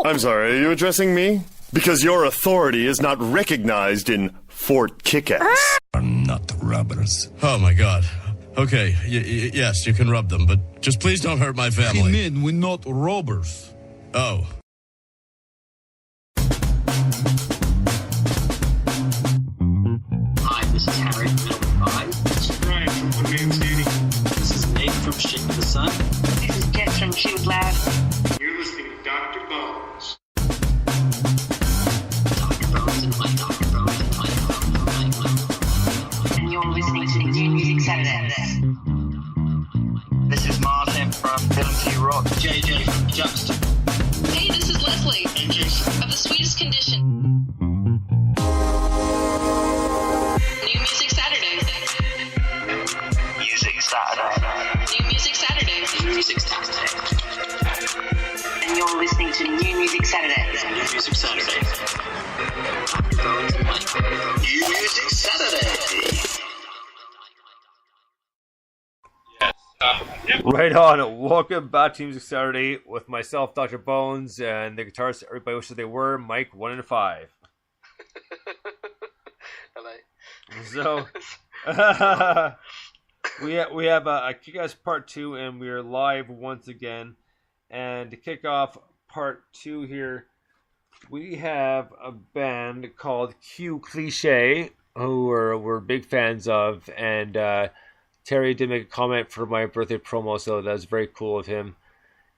I'm sorry, are you addressing me? Because your authority is not recognized in Fort Kickass. Are not rubbers. Oh my God. Okay, yes, you can rub them, but just please don't hurt my family. He mean we're not robbers. Oh. Hi, this is Harry from prt2. This is Brian from One Man Standing. This is Meg from Shit to the Sun. This is Jess from She Was Loud. You're listening to Dr. Bones. Dr. Bones and Mike, Dr. Bones and Mike. And you're listening to New Music Saturday. This is Martin from Ability Rock. JJ from Juxta. Hey, this is Leslie And Jason. of The Sweetest Condition. New Music Saturday. Music Saturday. New Music Saturday. New Music Saturday. And you're listening to New Music Saturday. New Music Saturday. Dr. Bones and Mike. New Music Saturday. Right on. Welcome back to Music Saturday with myself, Dr. Bones, and the guitarist everybody wishes they were, Mike1inFive. Hello. So, we have a Kick-Ass Part 2, and we are live once again. And to kick off Part 2 here, we have a band called Q Cliche, who we're big fans of, and Terry did make a comment for my birthday promo, so that's very cool of him.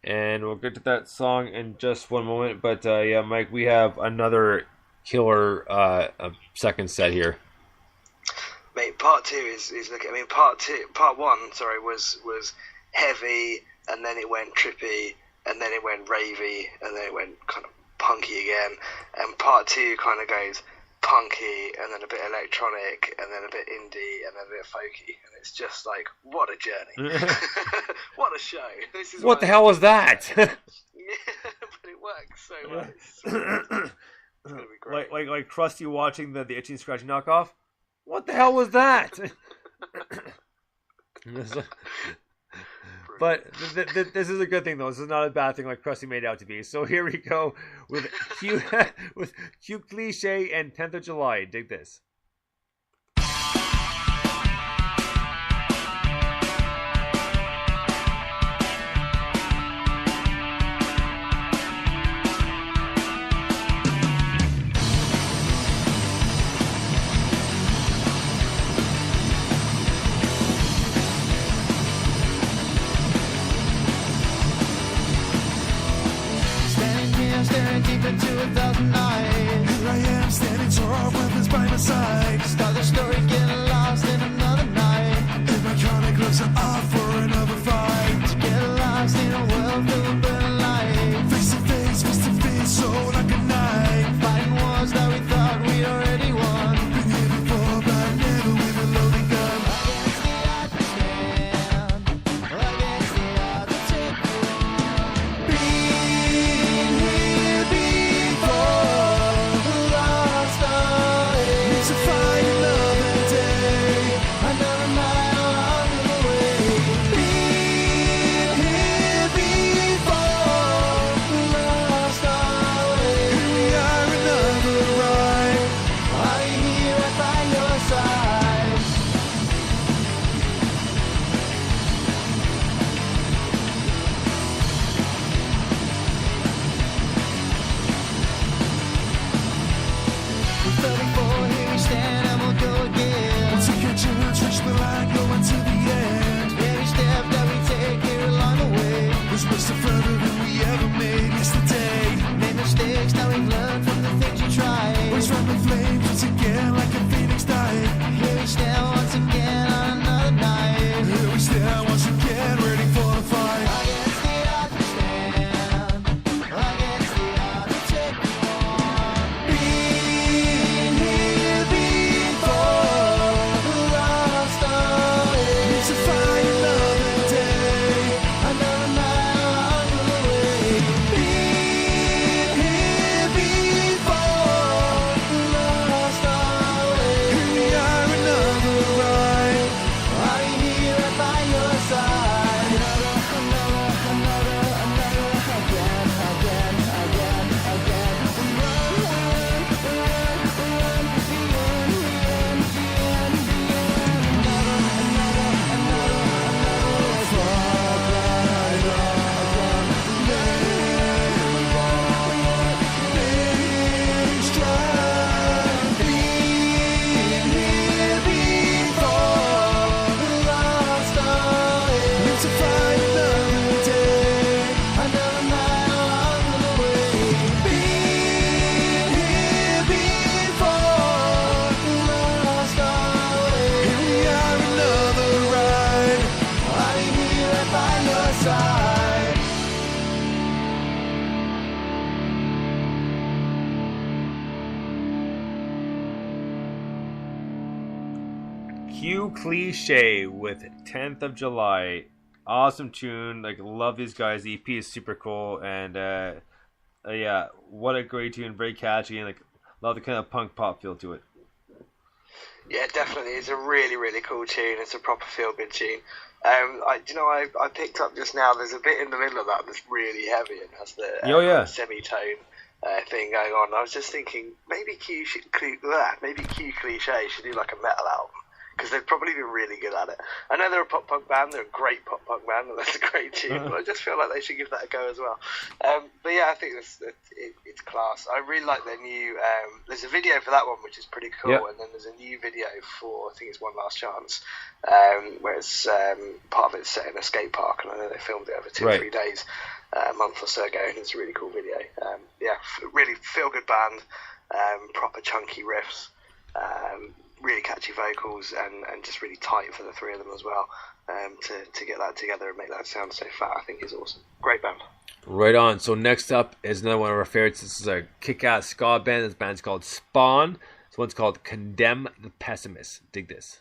And we'll get to that song in just one moment. But yeah, Mike, we have another killer second set here. Mate, part two is looking. I mean, part one, was heavy, and then it went trippy, and then it went ravey, and then it went kind of punky again. And part two kind of goes punky, and then a bit electronic, and then a bit indie, and then a bit folky, and it's just like, what a journey. What a show. This is What the hell was that? Yeah, but it works so well. It's gonna be great. like Krusty watching the Itchy and Scratchy knockoff? What the hell was that? But this is a good thing, though. This is not a bad thing like Krusty made out to be. So here we go with Q Cliche and 10th of July. Dig this. Staring deep into 1,000 eyes. Here I am, standing tall, weapons by my side. Start the story, getting lost in another night. If my comic looks are off for another fight. To get lost in a world filled with burning light. Face to face, so like a knife. Fighting wars that we thought we already won. Been here before, but never with a loaded gun. Against the odds we stand. Against the odds I take one. Been here before. Q Cliche with 10th of July. Awesome tune. Like, love these guys. The EP is super cool. And, yeah, what a great tune. Very catchy. And, like, love the kind of punk pop feel to it. Yeah, definitely. It's a really, really cool tune. It's a proper feel-good tune. I picked up just now, there's a bit in the middle of that that's really heavy and has the semitone thing going on. I was just thinking, maybe Q Cliche should do like a metal album, because they'd probably be really good at it. I know they're a pop punk band, they're a great pop punk band, and that's a great tune, but I just feel like they should give that a go as well. But yeah, I think it's class. I really like their new, there's a video for that one which is pretty cool, and then there's a new video for, I think it's One Last Chance, where it's part of it's set in a skate park, and I know they filmed it over 2 or 3 days, a month or so ago, and it's a really cool video. Really feel good band, proper chunky riffs, really catchy vocals, and just really tight for the three of them as well. To get that together and make that sound so fat, I think is awesome. Great band. Right on. So next up is another one of our favorites. This is a kick-ass ska band. This band's called Spawn. This one's called Condemn the Pessimist. Dig this.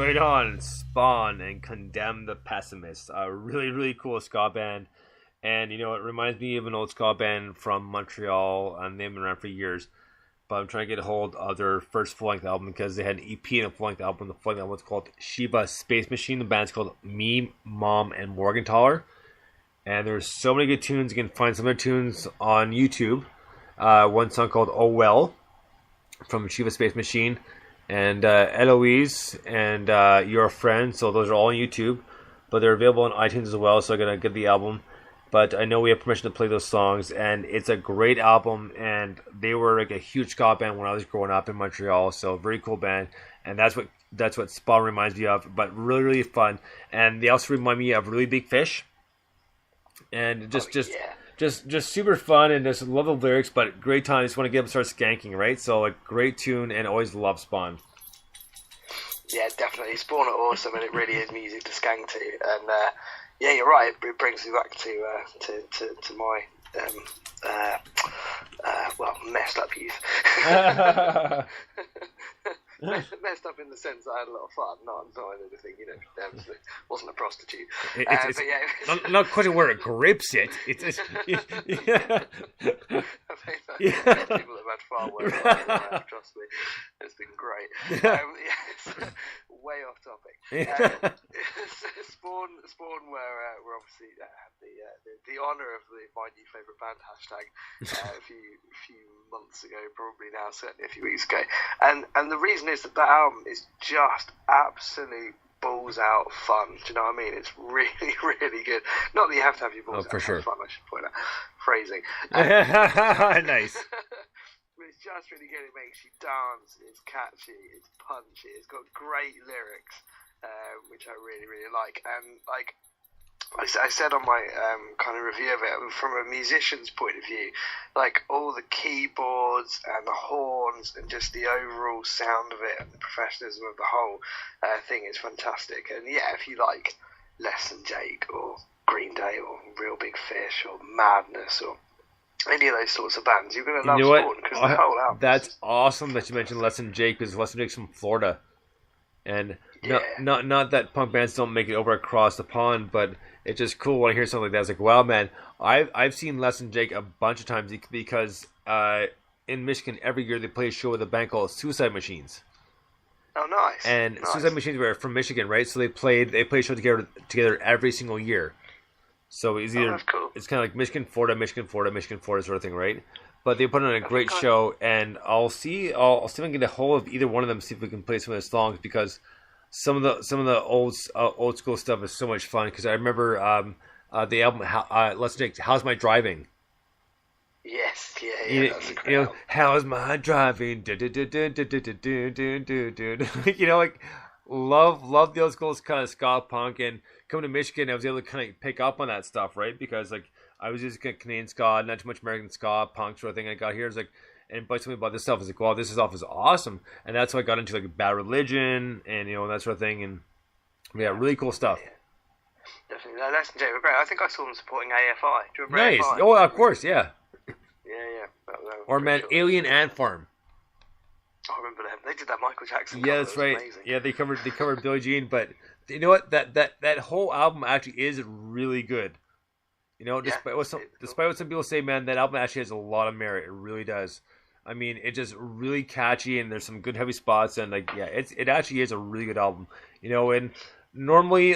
Right on, Spawn and Condemn the Pessimists. A really, really cool ska band. And, you know, it reminds me of an old ska band from Montreal, and they've been around for years. But I'm trying to get a hold of their first full-length album because they had an EP and a full-length album. The full-length album was called Shiva Space Machine. The band's called Me, Mom, and Morgenthaler. And there's so many good tunes. You can find some of their tunes on YouTube. One song called Oh Well from Shiva Space Machine. And Eloise and Your Friend. So those are all on YouTube. But they're available on iTunes as well, so I'm going to get the album. But I know we have permission to play those songs, and it's a great album, and they were like a huge ska band when I was growing up in Montreal, so very cool band, and that's what Spawn reminds me of, but really, really fun. And they also remind me of Really Big Fish, and just super fun, and just love the lyrics, but great time. I just want to get them start skanking, right? So like great tune, and always love Spawn. Yeah, definitely. Spawn are awesome, and it really is music to skank to, and yeah, you're right. It brings me back to my messed up youth. Messed up in the sense that I had a lot of fun. Not anything, wasn't a prostitute. But yeah, not quite where it grips it. It's just, yeah. People have had far worse lives, trust me. It's been great. Yes, way off topic. Spawn were obviously had the honour of my new favourite band hashtag a few months ago, probably now, certainly a few weeks ago, and the reason is that album is just absolute balls out fun. Do you know what I mean? It's really, really good. Not that you have to have your balls out for sure. Fun, I should point out. Phrasing. Nice. It's just really good. It makes you dance. It's catchy. It's punchy. It's got great lyrics, which I really, really like. And like I said on my kind of review of it, from a musician's point of view, like all the keyboards and the horns and just the overall sound of it and the professionalism of the whole thing is fantastic. And yeah, if you like Less Than Jake or Green Day or Real Big Fish or Madness or any of those sorts of bands, you're going to love Spawn, because the whole album. That's awesome that you mentioned Less Than Jake, because Less Than Jake's from Florida. And not that punk bands don't make it over across the pond, but it's just cool when I hear something like that. It's like, wow, man, I've seen Less Than Jake a bunch of times because in Michigan every year they play a show with a band called Suicide Machines. Oh, nice. And Suicide Machines were from Michigan, right? So they play a show together every single year. So it's either cool. It's kind of like Michigan, Florida sort of thing, right? But they put on a great show, and I'll see if I can get a hold of either one of them, see if we can play some of the songs, because some of the old school stuff is so much fun. Because I remember the album Let's Take How's My Driving. Yes, yeah, that's a great album. How's my driving? Like love the old school kind of ska punk, and coming to Michigan, I was able to kind of pick up on that stuff, right? Because like I was just Canadian ska, not too much American ska punk sort of thing. I got here, it's like, and by something about this stuff, it's like, wow, this stuff is awesome, and that's how I got into like Bad Religion and that sort of thing, and yeah, really cool stuff. Yeah. Definitely, Less Than Jake were great. I think I saw them supporting AFI. Do you remember AFI? AFI? Oh, of course, yeah. Yeah. Or man, sure. Alien Ant Farm. I remember them. They did that Michael Jackson. Yeah, that's right. Amazing. Yeah, they covered Billie Jean, but you know what? That whole album actually is really good. Despite what some people say, man, that album actually has a lot of merit. It really does. I mean, it's just really catchy, and there's some good heavy spots, and like, yeah, it actually is a really good album. And normally